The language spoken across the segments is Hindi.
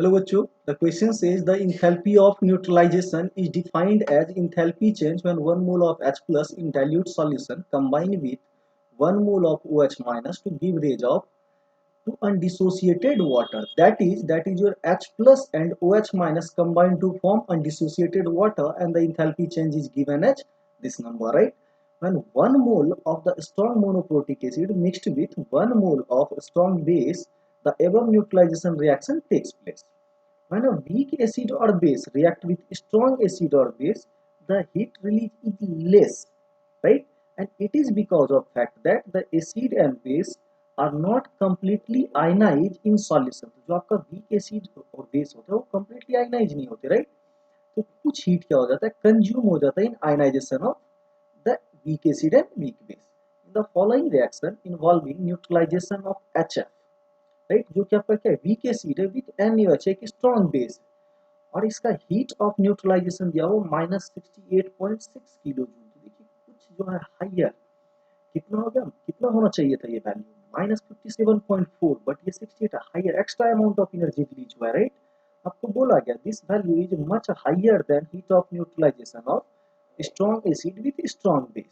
Hello बच्चों, the question says the enthalpy of neutralization is defined as enthalpy change when 1 mole of H plus in dilute solution combined with 1 mole of OH minus to give rise of to undissociated water. That is your H plus and OH minus combined to form undissociated water, and the enthalpy change is given as this number, right? When 1 mole of the strong monoprotic acid mixed with 1 mole of strong base, the above neutralization reaction takes place. When a weak acid or base react with strong acid or base, the heat release is less, right? And it is because of fact that the acid and base are not completely ionized in solution. तो जो आपका weak acid और base होता है वो completely ionized नहीं होते, right? तो कुछ heat क्या हो जाता है, consume हो जाता है in ionization of the weak acid and weak base. In the following reaction involving neutralization of HF, right, जो कि आपका क्या है, वीक एसिड है विद NaOH, एक स्ट्रॉन्ग बेस, और इसका हीट ऑफ न्यूट्रलाइजेशन दिया हो -68.6 किलो जूल। तो देखिए कुछ जो है हाइयर, कितना हो गया, कितना होना चाहिए था ये वैल्यू, -57.4, बट ये 68 higher, extra amount of energy release हुआ है, राइट। आपको बोला गया this value is much higher than heat of neutralization of strong acid with strong base.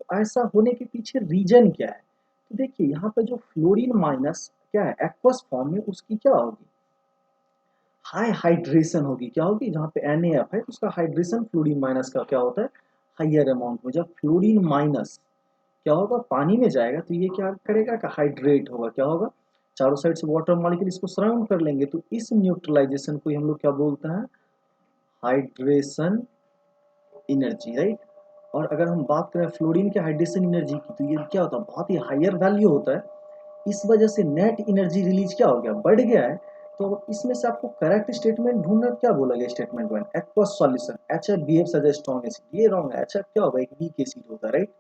तो ऐसा होने के पीछे रीजन क्या है, तो देखिए यहाँ पे जो फ्लोरीन माइनस क्या है एक्वस फॉर्म में, उसकी क्या होगी, हाई हाइड्रेशन होगी। क्या होगी, जहाँ पे NaF है तो उसका हाइड्रेशन फ्लोरीन माइनस का क्या होता है, हाइयर अमाउंट में। जब फ्लोरीन माइनस क्या होगा, पानी में जाएगा तो ये क्या करेगा, का हाइड्रेट होगा, क्या होगा, चारों साइड से वाटर मॉलिक्यूल इसको सराउंड कर लेंगे, तो इस न्यूट्रलाइजेशन को हम लोग क्या बोलते हैं, हाइड्रेशन एनर्जी, राइट। और अगर हम बात करें फ्लोरीन के हाइड्रेशन एनर्जी की, तो ये क्या होता है, बहुत ही हायर वैल्यू होता है। इस वजह से नेट एनर्जी रिलीज क्या हो गया, बढ़ गया है। तो इसमें से आपको करेक्ट स्टेटमेंट ढूंढना, क्या बोला गया statement one, aqueous solution HF behaves as a strong acid, ये रॉन्ग है, HF क्या होगा, एक वीक एसिड होगा, राइट।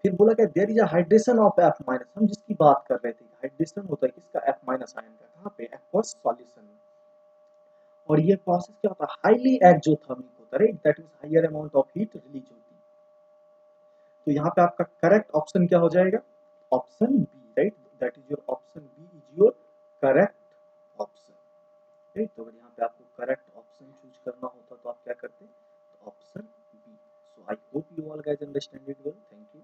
फिर बोला गया there is a hydration of F minus, हम जिसकी बात कर रहे थे, हाइड्रेशन होता है किसका, F माइनस आयन का, कहाँ पे, एक्वस सॉल्यूशन में। और ये प्रोसेस क्या होता है, हाईली एक्सोथर्मिक होता है, right, that means higher amount of heat release होती है। तो यहाँ पे आपका करेक्ट ऑप्शन क्या हो जाएगा, option B, right, that is your option B is your correct option, right. तो अगर यहाँ पे आपको करेक्ट ऑप्शन चूज करना होता तो आप क्या करते, option B. So I hope you all guys understand it well, thank you.